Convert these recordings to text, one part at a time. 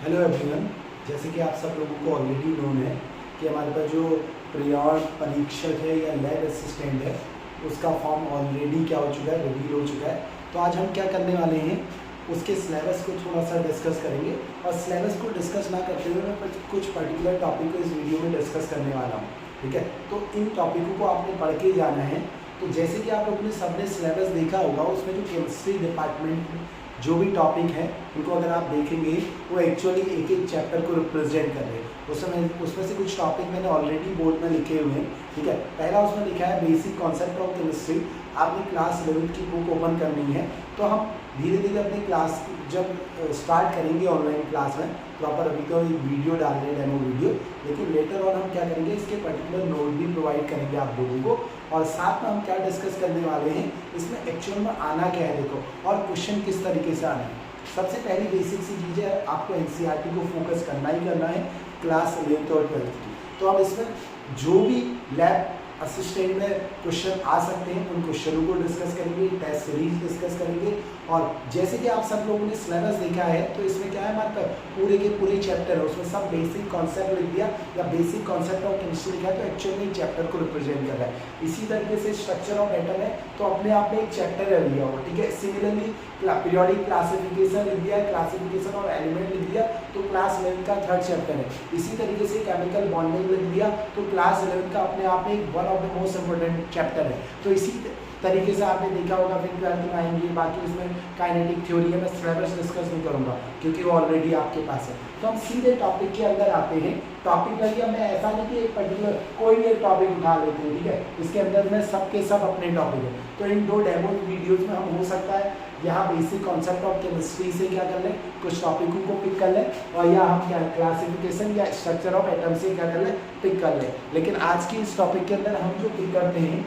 Hello everyone, जैसे कि आप सब लोगों को ऑलरेडी नोन है कि हमारे पास जो प्रियोर परीक्षक है या लैब असिस्टेंट है उसका फॉर्म ऑलरेडी क्या हो चुका है, रिवील हो चुका है। तो आज हम क्या करने वाले हैं, उसके सिलेबस को थोड़ा सा डिस्कस करेंगे। और सिलेबस को डिस्कस ना करते हुए मैं कुछ पर्टिकुलर टॉपिक को इस वीडियो में डिस्कस करने वाला हूँ, ठीक है। तो इन टॉपिकों को आपने पढ़ के जाना है। तो जैसे कि आप अपने सबने सिलेबस देखा होगा, उसमें जो केमिस्ट्री डिपार्टमेंट जो भी टॉपिक है उनको अगर आप देखेंगे वो एक्चुअली एक एक चैप्टर को रिप्रेजेंट कर रहे हैं। उसमें से कुछ टॉपिक मैंने ऑलरेडी बोर्ड में लिखे हुए हैं, ठीक है। पहला उसमें लिखा है बेसिक कॉन्सेप्ट ऑफ केमिस्ट्री। आपने क्लास 11 की बुक ओपन करनी है। तो हम धीरे धीरे अपनी क्लास जब स्टार्ट करेंगे ऑनलाइन क्लास में प्रॉपर, अभी तो एक वीडियो डाल रहे हैं, डेमो वीडियो, लेकिन लेटर ऑन हम क्या करेंगे, इसके पर्टिकुलर नोट भी प्रोवाइड करेंगे आप लोगों को। और साथ में हम क्या डिस्कस करने वाले हैं, इसमें एक्चुअल में आना क्या है देखो, और क्वेश्चन किस तरीके से आना है। सबसे पहली बेसिक सी चीज़ है, आपको एनसीईआरटी को फोकस करना ही करना है क्लास 11th और 12th की। तो हम इसमें जो भी लैब असिस्टेंट में क्वेश्चन आ सकते हैं उन क्वेश्चनों को डिस्कस करेंगे, टेस्ट सीरीज डिस्कस करेंगे। और जैसे कि आप सब लोगों ने सिलेबस देखा है, तो इसमें क्या है, हमारे पास पूरे के पूरे चैप्टर है, उसमें सब बेसिक कॉन्सेप्ट लिख दिया या बेसिक कॉन्सेप्ट ऑफ केमिस्ट्री लिखा है, तो एक्चुअली चैप्टर को रिप्रेजेंट कर रहा है। इसी तरीके से स्ट्रक्चर ऑफ एटम है, तो अपने आप में एक चैप्टर है लिया हुआ, ठीक है। सिमिलरली पीरियोडिक क्लासिफिकेशन लिख दिया, क्लासिफिकेशन ऑफ एलिमेंट लिख दिया, तो क्लास 11 का 3rd चैप्टर है। इसी तरीके से केमिकल बॉन्डिंग लिख दिया, तो क्लास 11 का अपने आप में one of the most important chapter है। तो इसी तरीके से आपने देखा होगा, फिर 12th में आएंगे, बाकी उसमें काइनेटिक थ्योरी है, मैं सिलेबस डिस्कस नहीं करूंगा क्योंकि वो ऑलरेडी आपके पास है। तो हम सीधे टॉपिक के अंदर आते हैं। टॉपिक लगी मैं ऐसा नहीं कि एक पर्टिकुलर कोई भी एक टॉपिक उठा लेते हैं, ठीक है। इसके अंदर में सबके सब अपने टॉपिक है। तो इन 2 डेमो वीडियोज में हम हो सकता है यहाँ बेसिक कॉन्सेप्ट ऑफ केमिस्ट्री से क्या कर लें, कुछ टॉपिकों को पिक कर लें, और या हम क्या क्लासिफिकेशन या स्ट्रक्चर ऑफ एटम से क्या कर लें, पिक कर लें। लेकिन आज की इस टॉपिक के अंदर हम जो पिक करते हैं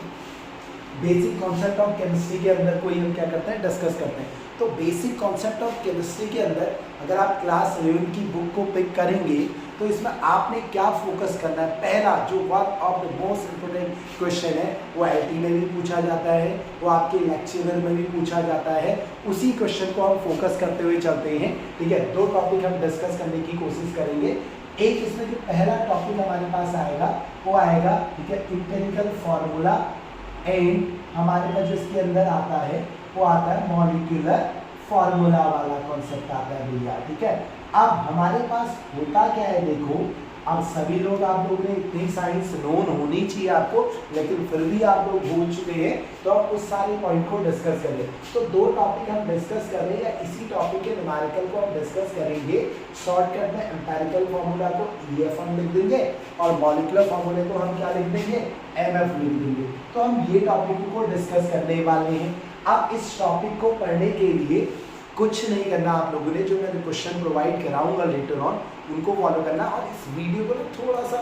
बेसिक कॉन्सेप्ट ऑफ केमिस्ट्री के अंदर कोई हम क्या करते हैं, डिस्कस करते हैं। तो बेसिक कॉन्सेप्ट ऑफ केमिस्ट्री के अंदर अगर आप क्लास 11 की बुक को पिक करेंगे तो इसमें आपने क्या फोकस करना है, पहला जो one of the most important question है वो आईटी में भी पूछा जाता है, वो आपके लेक्चरर में भी पूछा जाता है, उसी क्वेश्चन को हम फोकस करते हुए चलते हैं, ठीक है। 2 टॉपिक हम डिस्कस करने की कोशिश करेंगे। एक इसमें जो पहला टॉपिक हमारे पास आएगा वो आएगा, ठीक है, एम्पिरिकल फार्मूला एंड हमारे पास जो इसके अंदर आता है वो आता है मॉलिक्यूलर फार्मूला वाला कॉन्सेप्ट आता है भैया, ठीक है। अब हमारे पास होता क्या है देखो, अब सभी लोग आप लोगों ने इतनी साइंस नोन होनी चाहिए आपको, लेकिन फिर भी आप लोग भूल चुके हैं, तो आप उस सारे पॉइंट को डिस्कस करें। तो 2 टॉपिक हम डिस्कस कर रहे हैं, या इसी टॉपिक के न्यूमेरिकल को हम डिस्कस करेंगे। शॉर्टकट में एम्पिरिकल फार्मूला को EF हम लिख देंगे और मॉलिक्यूलर फार्मूले को हम क्या लिख देंगे, MF लिख देंगे। तो हम ये टॉपिक को डिस्कस करने वाले हैं। अब इस टॉपिक को पढ़ने के लिए कुछ नहीं करना आप लोगों ने, जो मैं क्वेश्चन प्रोवाइड कराऊंगा लेटर ऑन उनको फॉलो करना, और इस वीडियो को ना थोड़ा सा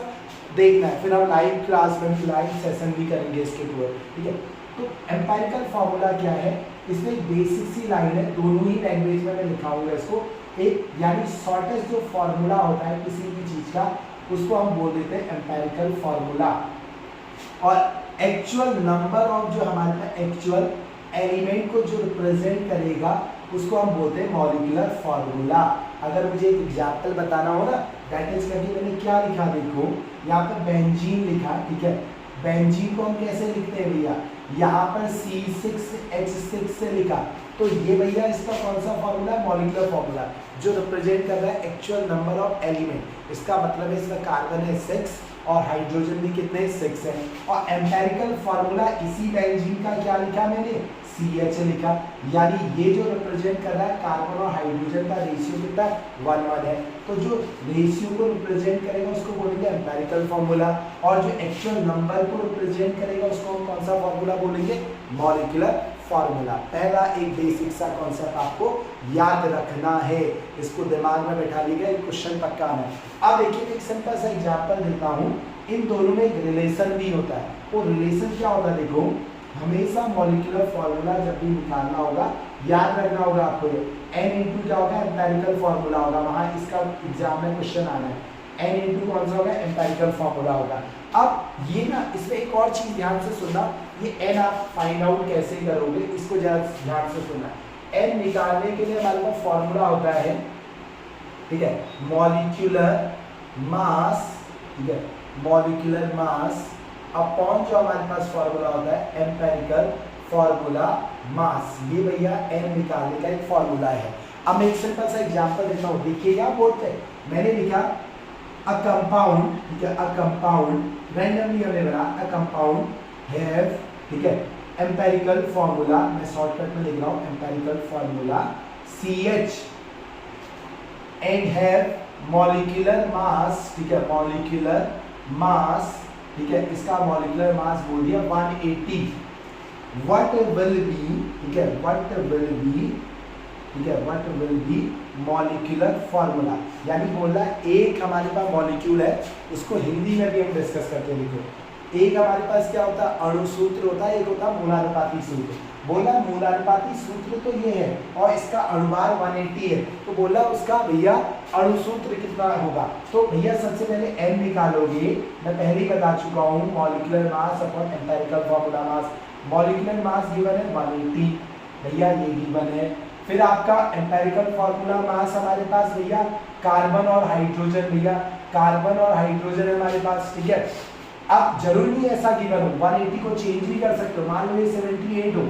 देखना है। फिर हम लाइव क्लास में भी लाइव सेशन भी करेंगे इसके ऊपर, ठीक है। तो एम्पिरिकल फार्मूला क्या है, इसमें एक बेसिक सी लाइन है, दोनों ही लैंग्वेज में मैं लिखाऊंगा इसको। एक यानी शॉर्टेस्ट जो फार्मूला होता है किसी भी चीज का, उसको हम बोल देते हैं एम्पिरिकल फार्मूला। और एक्चुअल नंबर ऑफ जो हमारे पास एक्चुअल एलिमेंट को जो रिप्रेजेंट करेगा उसको हम बोलते हैं मॉलिक्यूलर फार्मूला। अगर मुझे एक एग्जांपल बताना हो ना, दैट इज करके मैंने क्या लिखा देखो, यहाँ पे बेंजीन लिखा, ठीक है। बेंजीन को हम कैसे लिखते हैं भैया, यहाँ पर C6H6 से लिखा, तो ये भैया इसका कौन सा फार्मूला है, मॉलिक्यूलर फार्मूला, जो रिप्रेजेंट कर रहा है एक्चुअल नंबर ऑफ एलिमेंट। इसका मतलब है इसमें कार्बन है 6 और हाइड्रोजन भी कितने 6 है। और एम्पिरिकल फार्मूला इसी बेंजीन का क्या लिखा मैंने, CH लिखा, यानी ये जो रिप्रेजेंट कर रहा है कार्बन और हाइड्रोजन का रेशियो कितना 1:1 है। तो जो रेशियो को रिप्रेजेंट करेगा उसको बोलेंगे एम्पिरिकल फार्मूला, और जो एक्चुअल नंबर को रिप्रेजेंट करेगा उसको हम कौन सा फार्मूला बोलेंगे, मॉलिक्यूलर फार्मूला। पहला एक बेसिक सा कॉन्सेप्ट आपको याद रखना है, इसको दिमाग में बैठा लीजिएगा, एक क्वेश्चन पक्का है। अब देखिए एक सिंपल सा एग्जांपल देता हूँ, इन दोनों में एक रिलेशन भी होता है। वो रिलेशन क्या होता है देखो, हमेशा मॉलिक्यूलर फार्मूला जब भी निकालना होगा याद रखना होगा आपको, N इंटू क्या होगा, एम्पिरिकल फार्मूला होगा, वहाँ इसका एग्जाम में क्वेश्चन आना है। N इंटू कौन सा होगा, एम्पिरिकल फार्मूला होगा। अब ये ना इसमें एक और चीज ध्यान से सुनना, ये N आप फाइंड आउट कैसे करोगे इसको ध्यान से सुनना। N निकालने के लिए हमारे पास फार्मूला होता है ठीक है, मॉलिक्यूलर मास, ठीक है, मॉलिक्यूलर मास अपॉन जो हमारे पास फॉर्मूला होता है एम्पेरिकल फॉर्मूला मास, ये भैया n निकालने का एक फॉर्मूला है। अब मैं एक सिंपल सा एग्जांपल देता हूँ, देखिएगा बोर्ड पे मैंने लिखा अ कंपाउंड, ठीक है, अ कंपाउंड रैंडमली हमने बना अ कंपाउंड हैव, ठीक है, एम्पेरिकल फॉर्मूला, मैं शॉर्टकट में लिख रहा हूँ empirical formula CH and have molecular mass, ठीक है, मॉलिक्यूलर मास, ठीक है, इसका मॉलिक्यूलर मास बोल दिया 180, व्हाट विल बी, ठीक है, व्हाट विल बी, ठीक है, what will be molecular formula, यानी बोल रहा है एक हमारे पास मॉलिक्यूल है, उसको हिंदी में भी हम डिस्कस करते हैं। देखो एक हमारे पास क्या होता है, अणु सूत्र होता है, एक होता है मूलानुपाती सूत्र। बोला मूलानुपाती सूत्र तो ये है और इसका अणुभार 180 है, तो बोला उसका भैया अणु सूत्र कितना होगा, तो भैया सबसे पहले n निकालोगे, मैं पहले ही बता चुका हूँ molecular mass upon empirical formula मास, मॉलिक्यूलर मास गिवन है 180, भैया ये गिवन है। फिर आपका एम्पेरिकल फॉर्मूला मास हमारे पास भैया कार्बन और हाइड्रोजन, भैया कार्बन और हाइड्रोजन है हमारे पास, ठीक है। अब जरूरी नहीं ऐसा गिवन हो, 180 को चेंज भी कर सकते हो, मान लो ये 78 हो,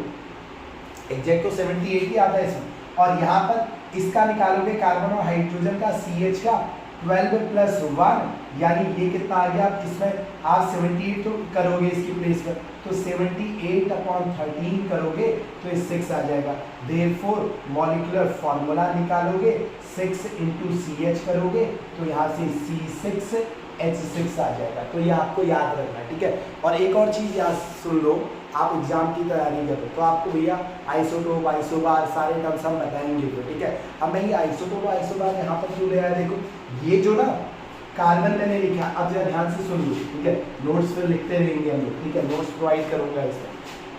एग्जैक्ट तो 78 ही आता है इसमें, और यहाँ पर इसका निकालोगे कार्बन और हाइड्रोजन का CH का 12 + 1, यानी ये कितना आ गया, इसमें आप 78 तो करोगे इसकी प्लेस पर, तो 78/13 करोगे तो ये 6 आ जाएगा। देयरफॉर मॉलिक्यूलर फॉर्मूला निकालोगे 6 × CH करोगे तो यहाँ से C6H6 आ जाएगा, तो ये आपको याद रखना है, ठीक है। और एक और चीज़ याद सुन लो, आप एग्जाम की तैयारी करो तो आपको भैया आइसोटोप आइसोबार सारे टर्म्स हम बताएंगे, ठीक है। अब मैं ये आइसोटोप आइसोबार यहाँ पर क्यों ले आया, देखो ये जो ना कार्बन मैंने लिखा, अब जरा ध्यान से सुन लो, ठीक है, नोट्स पर लिखते रहेंगे हम लोग, ठीक है, नोट्स प्रोवाइड करूंगा इसमें।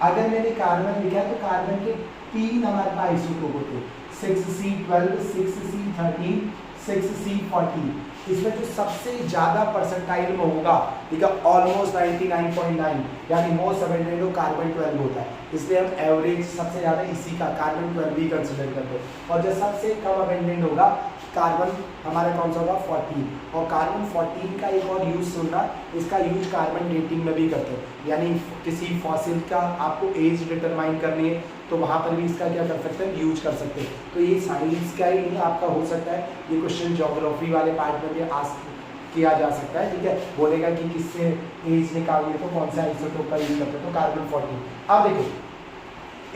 अगर मैंने कार्बन लिखा तो कार्बन के 3 हमारे पास आइसोटोप होते हैं, 6C12, 6C13, 6C14, इसमें जो सबसे ज्यादा परसेंटाइल में होगा, ठीक है, ऑलमोस्ट 99.9 यानी मोस्ट अबंडेंट कार्बन 12 होता है, इसलिए हम एवरेज सबसे ज्यादा इसी का कार्बन 12 भी कंसिडर करते हैं। और जो सबसे कम अबंडेंट होगा कार्बन हमारा कौन सा होगा 14, और कार्बन 14 का एक और यूज सुनना, इसका यूज कार्बन डेटिंग में भी करते हैं, यानी किसी फॉसिल का आपको एज डिटरमाइन करनी है तो वहाँ पर भी इसका क्या कर सकते हैं, यूज कर सकते हैं। तो ये साइंस का ही नहीं आपका हो सकता है, ये क्वेश्चन ज्योग्राफी वाले पार्ट में भी आस्क किया जा सकता है, ठीक है, बोलेगा कि किससे एज निकालिए तो कौन सा आइसोटोप का यूज करते हैं, तो कार्बन 14। अब देखो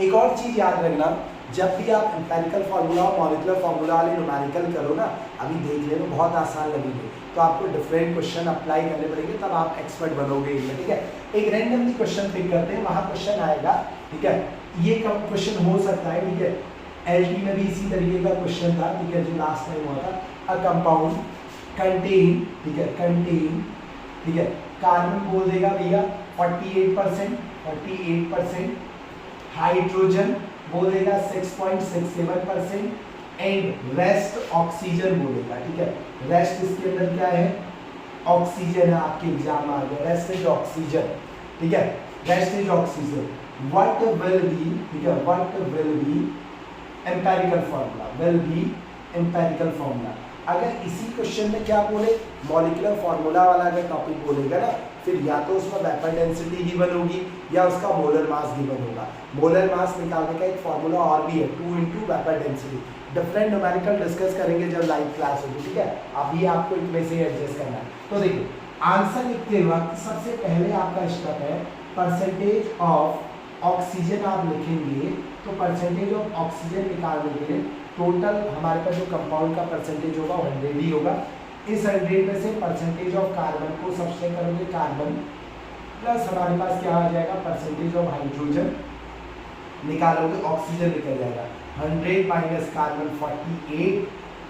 एक और चीज़ याद रखना, जब भी आप एम्पेरिकल फार्मूला और मॉलिक्यूलर फार्मूला वाले न्यूमेरिकल करो ना, अभी देख लेना बहुत आसान लगेंगे, तो आपको डिफरेंट क्वेश्चन अप्लाई करने पड़ेंगे, तब आप एक्सपर्ट बनोगे इनमें, ठीक है। एक रैंडमली क्वेश्चन पिक करते हैं, वहाँ क्वेश्चन आएगा, ठीक है, ये कब क्वेश्चन हो सकता है, ठीक है, LT में भी इसी तरीके का क्वेश्चन था, ठीक है, जो लास्ट टाइम हुआ था, अ कंपाउंड कंटेन, ठीक है, कंटेन, ठीक है, कार्बन बोल देगा भैया 48%, हाइड्रोजन बोल देगा 6.67% एंड रेस्ट ऑक्सीजन बोलेगा, ठीक है, रेस्ट इसके अंदर क्या है, ऑक्सीजन है, आपके एग्जाम में आ गया, रेस्ट इज ऑक्सीजन, ठीक है, rest is oxygen. What will be, ठीक है, what will be empirical formula, will be empirical formula. अगर इसी क्वेश्चन में क्या बोले, मॉलिक्यूलर फार्मूला वाला अगर टॉपिक बोलेगा ना, फिर या तो उसमें वेपर डेंसिटी गिवन होगी या उसका मोलर मास गिवन होगा। मोलर मास निकालने का एक फार्मूला और भी है, 2 × vapour density. Different numerical discuss करेंगे जब लाइव क्लास होगी, ठीक है, अभी आपको इनमें से एडजस्ट करना है। तो देखो आंसर लिखते वक्त सबसे पहले आपका स्टेप है परसेंटेज ऑफ ऑक्सीजन, आप लिखेंगे तो परसेंटेज ऑफ ऑक्सीजन निकालने के लिए टोटल हमारे पास जो कंपाउंड का परसेंटेज होगा 100 ही होगा। इस 100 में से परसेंटेज ऑफ कार्बन को सबसे करोगे कार्बन, प्लस हमारे पास क्या आ जाएगा परसेंटेज ऑफ हाइड्रोजन, निकालोगे ऑक्सीजन निकल जाएगा 100 माइनस कार्बन 48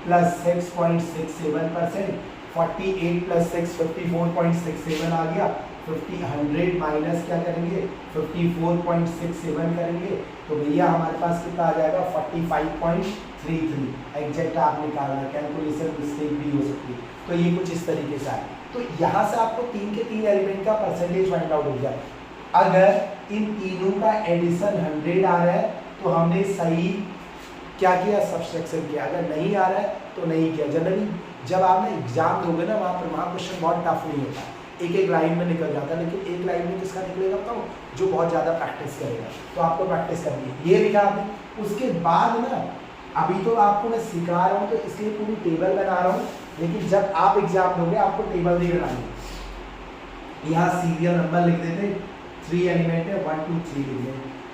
प्लस 6.67%, 48 प्लस 6 54.67 आ गया, 100 माइनस क्या करेंगे 54.67 करेंगे, तो भैया हमारे पास कितना आ जाएगा 45.33। एग्जैक्ट आप निकालना, कैलकुलेशन मिस्टेक भी हो सकती है, तो ये कुछ इस तरीके से है। तो यहाँ से आपको 3 के 3 एलिमेंट का परसेंटेज फाइंड आउट हो जाए। अगर इन तीनों का एडिशन 100 आ रहा है तो हमने सही क्या किया, सब्सट्रैक्शन किया। अगर नहीं आ रहा है तो नहीं किया। जनरली जब आप ना एग्जाम दोगे ना, वहाँ क्वेश्चन बहुत टफ नहीं होता, एक एक लाइन में निकल जाता है। लेकिन एक लाइन में किसका निकलेगा बताओ, जो बहुत ज़्यादा प्रैक्टिस करेगा। तो आपको प्रैक्टिस करनी है। ये लिखा आपने, उसके बाद ना अभी तो आपको मैं सिखा रहा हूँ तो इसलिए पूरी टेबल बना रहा हूँ, लेकिन जब आप एग्जाम दोगे आपको टेबल नहीं बनानी। यहाँ सीरियल नंबर लिख देते, 3 एलिमेंट है, 1 2 3 लिख दें।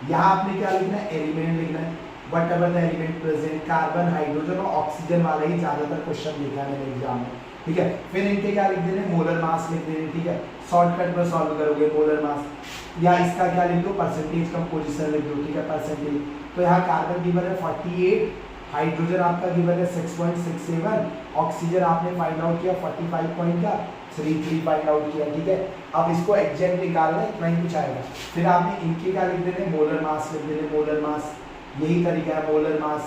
यहाँ आपने क्या लिखना है, एलिमेंट लिखना है, what ever the element present, carbon, hydrogen और ऑक्सीजन वाला ही ज़्यादातर क्वेश्चन लिखा है मेरे एग्जाम में, ठीक है। फिर इनके क्या लिख देने, मोलर मास लिख देने, ठीक है। शॉर्टकट में सॉल्व करोगे मोलर मास, या इसका क्या लिख दो, परसेंटेज कंपोजिशन लिख दो, ठीक है, परसेंटेज। तो यहाँ कार्बन गिवन है 48, हाइड्रोजन आपका गिवन है 6.67, ऑक्सीजन आपने फाइंड आउट किया 45.33 फाइंड आउट किया, ठीक है। अब इसको एग्जैक्ट निकालना है, इतना ही कुछ आएगा। फिर आपने इनके क्या लिख देने, मोलर मास लिख देने, मोलर मास, यही तरीका है मोलर मास।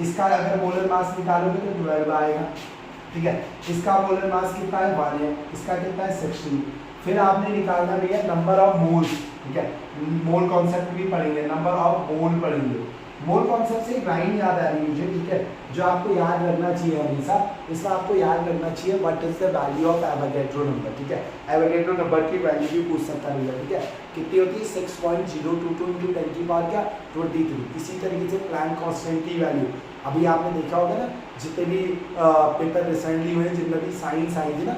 इसका अगर मोलर मास निकालोगे तो 12 आएगा, ठीक है। इसका मोलर मास कितना है, 1 है, इसका कितना है 16। फिर आपने निकालना भैया नंबर ऑफ मोल्स, ठीक है। मोल कॉन्सेप्ट भी पढ़ेंगे, नंबर ऑफ मोल पढ़ेंगे। मोल कॉन्सेप्ट से एक लाइन याद आ रही है मुझे, ठीक है, जो आपको याद रखना चाहिए हमेशा। इसमें आपको याद रखना चाहिए what is the value of Avogadro number, ठीक है। एवोगैड्रो नंबर की वैल्यू भी पूछ सकता है, ठीक है। कितनी होती है, 6.022 × 10 की पावर क्या, 23। इसी तरीके से प्लैंक कांस्टेंट की वैल्यू अभी आपने देखा होगा ना, जितने भी पेपर रिसेंटली हुए जिनमें भी साइंस आई थी ना,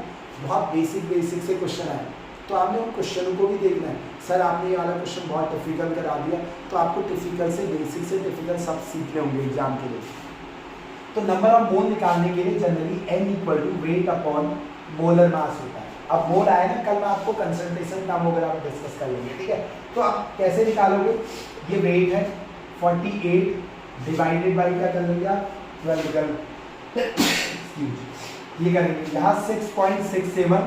बहुत बेसिक से क्वेश्चन आए, तो आपने उन क्वेश्चनों को भी देखना है। सर आपने ये वाला क्वेश्चन बहुत डिफिकल्ट करा दिया, तो आपको डिफिकल्ट से बेसिक से डिफिकल्ट सब सीखने होंगे एग्जाम के लिए। तो नंबर ऑफ मोल निकालने के लिए generally n = weight upon molar mass होता है। अब मोल आए ना, कल मैं आपको कंसंट्रेशन टर्म वगैरह में डिस्कस कर लेंगे, ठीक है। तो आप कैसे निकालोगे, ये वेट है 48 डिवाइडेड बाई क्या कर लेंगे आप, 12 कर ये करेंगे, यहाँ 6.67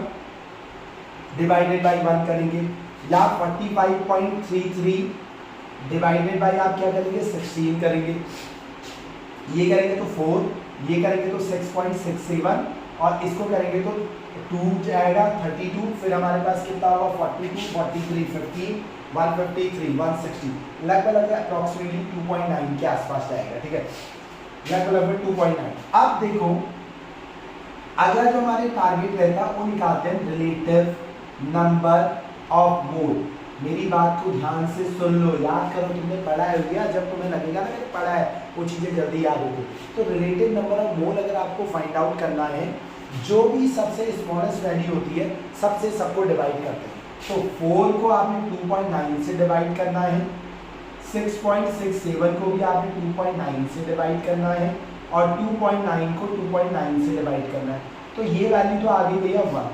डिवाइडेड बाई 1 करेंगे, या 45.33 डिवाइडेड बाई आप क्या करेंगे, 16 करेंगे। ये करेंगे तो 4, ये करेंगे तो 6.67, और इसको करेंगे तो 2 जाएगा 32। फिर हमारे पास कितना होगा, 42, 43, 50, 153, 160, लगभग अप्रॉक्सीमेटली 2.9 के आसपास जाएगा, ठीक है, लगभग 2.9। अब देखो, अगर जो हमारे टारगेट रहता वो निकालते हैं रिलेटिव नंबर ऑफ मोल। मेरी बात को ध्यान से सुन लो, याद करो, तुमने पढ़ा है भैया, जब तुम्हें लगेगा ना मैंने पढ़ा है वो चीज़ें जल्दी याद होगी। तो रिलेटिव नंबर ऑफ मोल अगर आपको फाइंड आउट करना है, जो भी सबसे स्मॉलेस्ट वैल्यू होती है सबसे सबको डिवाइड करते हैं। तो 4 को आपने 2.9 से डिवाइड करना है, 6.67 को भी आपने 2.9 से डिवाइड करना है, और 2.9 को 2.9 से डिवाइड करना है। तो ये वैल्यू तो आ गई भैया 1।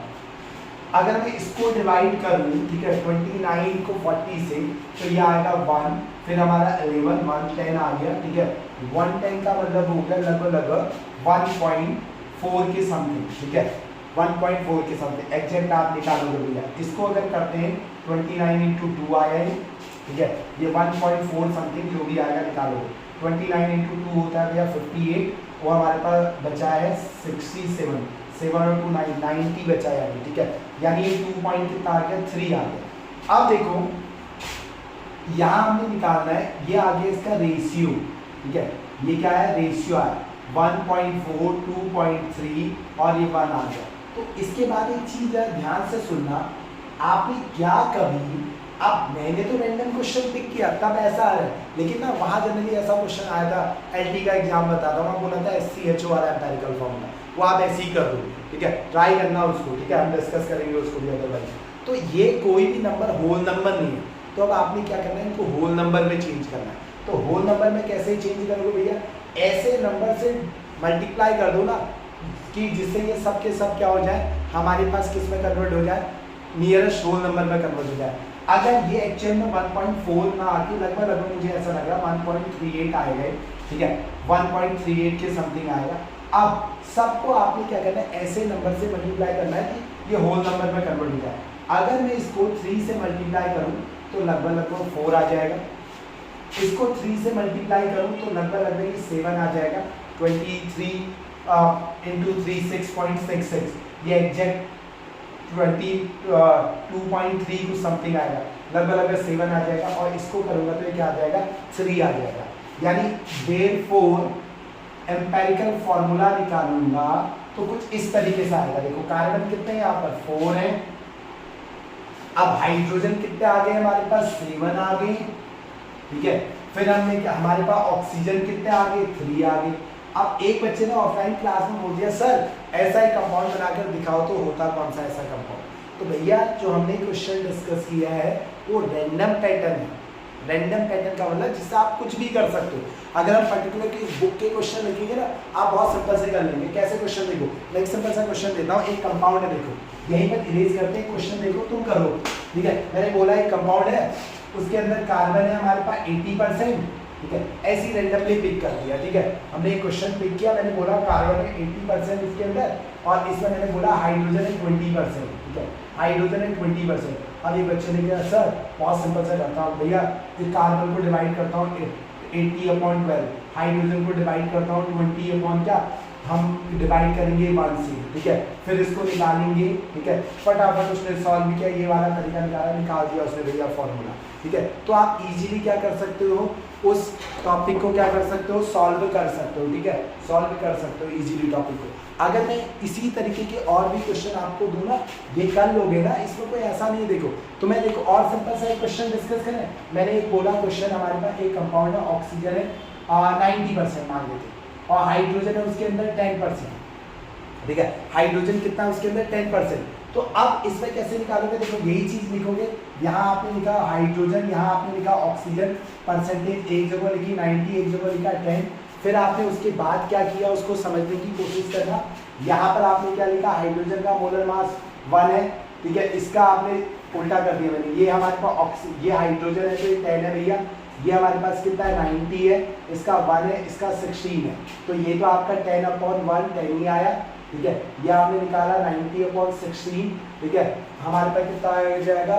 अगर मैं इसको डिवाइड करूँ, ठीक है, 29 को 40 से, तो ये आएगा 1, फिर हमारा 11, 110 आ गया, ठीक है। 110 का मतलब हो गया लगभग 1.4 के समथिंग, ठीक है, 1.4 के समथिंग एग्जैक्ट आप निकालोगे भैया। इसको अगर करते हैं 29 × 2 आया है, ठीक है, ये 1.4 समथिंग जो भी आएगा निकालोगे। 29 × 2 होता है भैया 58, वो हमारे पास बचा है 67, 7 और 2 90 बचा है अभी, ठीक है, यानी ये 2 पॉइंट कितना आ गया, 3 आ गया। अब देखो यहाँ हमने निकालना है, ये आ गया इसका रेशियो, ठीक है, ये क्या है, रेशियो है 1.4, 2.3 और ये 1 आ गया। तो इसके बाद एक चीज़ है, ध्यान से सुनना, आपने क्या कभी, अब मैंने तो रैंडम क्वेश्चन पिक किया तब ऐसा आ रहा है, लेकिन ना वहाँ जनरली ऐसा क्वेश्चन आया था, एलटी का एग्जाम बताता हूँ, वहाँ बोला था SCHO वाला एम्पेरिकल फॉर्मूला, वो आप ऐसे ही कर दो, ठीक है, ट्राई करना उसको, ठीक है, हम डिस्कस करेंगे उसको भी अदरवाइज। तो ये कोई भी नंबर होल नंबर नहीं है, तो अब आपने क्या करना है, इनको होल नंबर में चेंज करना है। तो होल नंबर में कैसे चेंज करोगे भैया, ऐसे नंबर से मल्टीप्लाई कर दो ना, कि जिससे ये सब के सब क्या हो जाए, हमारे पास किस में कन्वर्ट हो जाए, नियरेस्ट होल नंबर में कन्वर्ट हो जाए। अगर ये एक्चुअल में 1.4 ना आके लगभग मुझे ऐसा लग रहा 1.38 आएगा, ठीक है, 1.38 के समथिंग आएगा। अब सबको आपने क्या करना है, ऐसे नंबर से मल्टीप्लाई करना है कि ये होल नंबर में कन्वर्ट हो जाए। अगर मैं इसको 3 से मल्टीप्लाई करूँ तो लगभग 4 आ जाएगा, इसको 3 से मल्टीप्लाई करूँ तो लगभग 7 आ जाएगा, 23 × 3 6.66, ये एग्जैक्ट 22.3 कुछ समथिंग आएगा, लगभग 7 आ जाएगा, और इसको करूँगा तो ये क्या आ जाएगा, 3 आ जाएगा। यानी देयरफॉर एम्पेरिकल फॉर्मूला निकालूंगा तो कुछ इस तरीके से आएगा। देखो कार्बन कितने हैं यहाँ पर 4 है, अब हाइड्रोजन कितने आ गए हमारे पास 7 आ गए, ठीक है। फिर हमने हमारे पास ऑक्सीजन कितने आ गए 3 आ गए। अब एक बच्चे ने ऑफलाइन क्लास में बोल दिया सर ऐसा ही कंपाउंड बनाकर दिखाओ तो होता कौन सा ऐसा कंपाउंड। तो भैया जो हमने क्वेश्चन डिस्कस किया है वो रैंडम पैटर्न है। रैंडम पैटर्न का मतलब जिससे आप कुछ भी कर सकते हो। अगर हम पर्टिकुलर की बुक के क्वेश्चन लिखेंगे ना आप बहुत सिंपल से कर लेंगे। कैसे क्वेश्चन देखो, मैं एक सिंपल सा क्वेश्चन देता हूँ, एक कंपाउंड है, देखो यहीं पर इरेज करते हैं, क्वेश्चन देखो तुम करो, ठीक है। मैंने बोला एक कंपाउंड है, उसके अंदर कार्बन है हमारे पास 80%, ठीक है। ऐसी रैंडमली पिक कर दिया, ठीक है। हमने एक क्वेश्चन पिक किया, मैंने बोला कार्बन है 80% इसके अंदर, और इसमें मैंने बोला हाइड्रोजन है 20%, ठीक है। हाइड्रोजन है 20%। अब ये बच्चे ने कहा सर बहुत सिंपल सा करता हूँ भैया, फिर कार्बन को डिवाइड करता हूँ 80/12, हाइड्रोजन को डिवाइड करता हूँ 20 क्या, हम डिवाइड करेंगे 1 से, ठीक है। फिर इसको निकालेंगे, ठीक है। फटाफट उसने सॉल्व किया, ये वाला तरीका निकाल दिया उसने भैया फॉर्मूला, ठीक है। तो आप इजीली क्या कर सकते हो, उस टॉपिक को क्या कर सकते हो, सॉल्व कर सकते हो, ठीक है। सॉल्व कर सकते हो इजीली टॉपिक को। अगर मैं इसी तरीके के और भी क्वेश्चन आपको दूं ना, ये कर लोगे ना, इसमें कोई ऐसा नहीं है। देखो तो मैं देखो और सिंपल सा एक क्वेश्चन डिस्कस करें। मैंने एक बोला क्वेश्चन हमारे पास एक कंपाउंड है, ऑक्सीजन है 90% मान लेते, और हाइड्रोजन है उसके अंदर 10%, ठीक है। हाइड्रोजन कितना है उसके अंदर 10%। तो अब इसमें कैसे निकालोगे, देखो यही चीज लिखोगे, यहाँ आपने लिखा हाइड्रोजन, यहाँ आपने लिखा ऑक्सीजन, परसेंटेज एक जगह लिखी 90, एक जगह लिखा 10। फिर आपने उसके बाद क्या किया उसको समझने की कोशिश करना। यहाँ पर आपने क्या लिखा, हाइड्रोजन का मोलर मास 1 है, ठीक है। इसका आपने उल्टा कर दिया मैंने, ये हमारे पास ये हाइड्रोजन है तो ये 10 है भैया, ये हमारे पास कितना है 90 है, इसका 1 है, इसका 16 है, तो ये तो आपका 10/1 10 ही आया, ठीक है। ये आपने निकाला 90/16, ठीक है। हमारे पास कितना आ जाएगा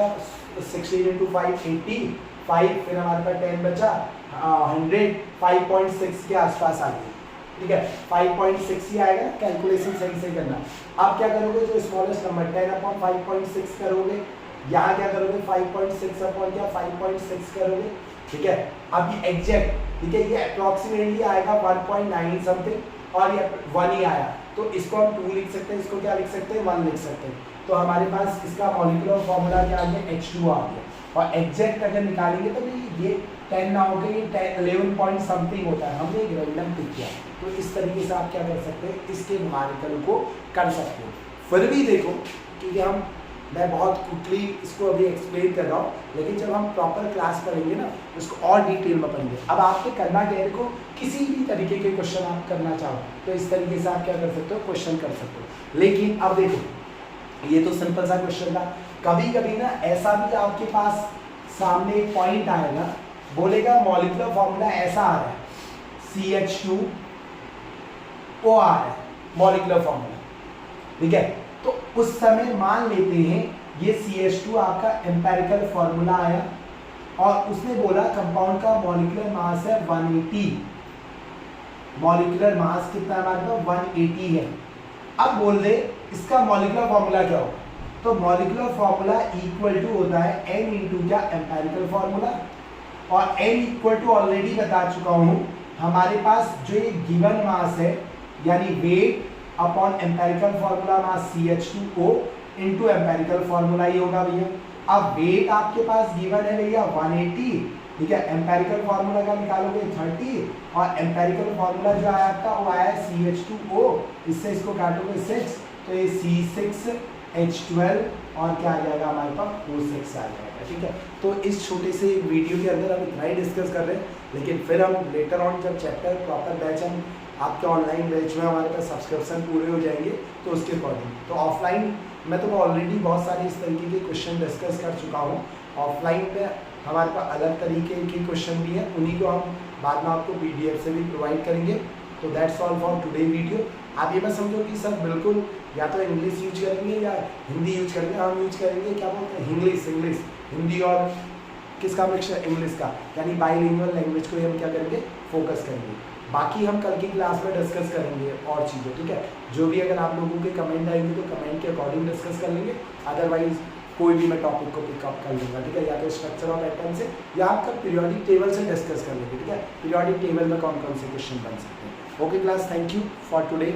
16 × 5 85, फिर हमारे पास 10 बचा 100, 5.6 के आसपास आ गया, ठीक है। 5.6 ही आएगा, कैलकुलेशन सही से करना। आप क्या करोगे, जो स्मॉलेस्ट नंबर 10/5.6 करोगे, यहाँ क्या करोगे 5.6 करोगे, ठीक है। अब ये एग्जैक्ट, ठीक है, ये अप्रोक्सीमेटली आएगा 1.9 समथिंग, और ये 1 ही आया, तो इसको हम 2 लिख सकते हैं, इसको क्या लिख सकते हैं 1 लिख सकते हैं। तो हमारे पास इसका मॉलिक्यूलर फॉर्मूला क्या आ गया, H2 आ गया। और एग्जैक्ट अगर निकालेंगे तो ये 10 ना होकर ये 11 पॉइंट समथिंग होता है, हमने एक रैंडम पिक किया। तो इस तरीके से आप क्या कर सकते हैं, इसके न्यूमेरिकल को कर सकते हो। फिर भी देखो क्योंकि मैं बहुत क्विकली इसको अभी एक्सप्लेन कर रहा हूँ, लेकिन जब हम प्रॉपर क्लास करेंगे ना इसको और डिटेल में पढ़ेंगे। अब आपके करना क्या है, देखो किसी भी तरीके के क्वेश्चन आप करना चाहो तो इस तरीके से आप क्या कर सकते हो, क्वेश्चन कर सकते हो। लेकिन अब देखो ये तो सिंपल सा क्वेश्चन था, कभी कभी ना ऐसा भी आपके पास सामने एक पॉइंट आएगा, बोलेगा मॉलिक्यूलर फॉर्मूला ऐसा आ रहा है CH2OR है मॉलिक्यूलर फॉर्मूला, ठीक है। तो उस समय मान लेते हैं ये CH2 आपका एम्पेरिकल फॉर्मूला आया, और उसने बोला कंपाउंड का मॉलिक्यूलर मास है 180, मॉलिक्यूलर मास कितना है हमारे पास 180 है। अब बोल दे इसका मॉलिक्यूलर फॉर्मूला क्या होगा, तो मॉलिक्यूलर फॉर्मूला इक्वल टू होता है n इंटू क्या एम्पेरिकल फॉर्मूला, और n इक्वल टू ऑलरेडी बता चुका हूँ, हमारे पास जो ये गिवन मास है यानी weight upon empirical formula mass CH2O into empirical formula ही होगा भैया। अब वेट आपके पास गिवन है भैया 180, ठीक है। एम्पेरिकल फॉर्मूला का निकालोगे 30, और एम्पेरिकल फॉर्मूला जो आया आपका वो आया CH2O, इससे इसको काटोगे 6, तो ये C6H12 और क्या आ जाएगा हमारे पास O6 आ जाएगा, ठीक है। तो इस छोटे से वीडियो के अंदर हम इतना ही डिस्कस कर रहे हैं, लेकिन फिर हम लेटर ऑन जब चैप्टर प्रॉपर बैच हम आपके ऑनलाइन बैच में हमारे पास सब्सक्रिप्शन पूरे हो जाएंगे तो उसके अकॉर्डिंग, तो ऑफलाइन मैं तो ऑलरेडी बहुत सारे इस तरीके के क्वेश्चन डिस्कस कर चुका हूँ। ऑफलाइन में हमारे पास अलग तरीके के क्वेश्चन भी हैं, उन्हीं को हम बाद में आपको PDF से भी प्रोवाइड करेंगे। तो that's all for today video. आप ये मत समझो कि सर बिल्कुल या तो इंग्लिश यूज करेंगे या हिंदी यूज करेंगे, हम यूज करेंगे क्या बोलते हैं इंग्लिश, हिंदी और किसका मिक्सचर इंग्लिश का, यानी बाइलिंगुअल लैंग्वेज को हम क्या करेंगे फोकस करेंगे। बाकी हम कल की क्लास में डिस्कस करेंगे और चीज़ें, ठीक है। जो भी अगर आप लोगों के कमेंट आएंगे तो कमेंट के अकॉर्डिंग डिस्कस कर लेंगे, अदरवाइज कोई भी मैं टॉपिक को पिकअप कर लूँगा, ठीक है, या तो स्ट्रक्चर ऑफ एटम से या आपका पीरियोडिक टेबल से डिस्कस कर लेंगे, ठीक है, पीरियोडिक टेबल में कौन कौन से क्वेश्चन बन सकते हैं। Okay class, thank you for today.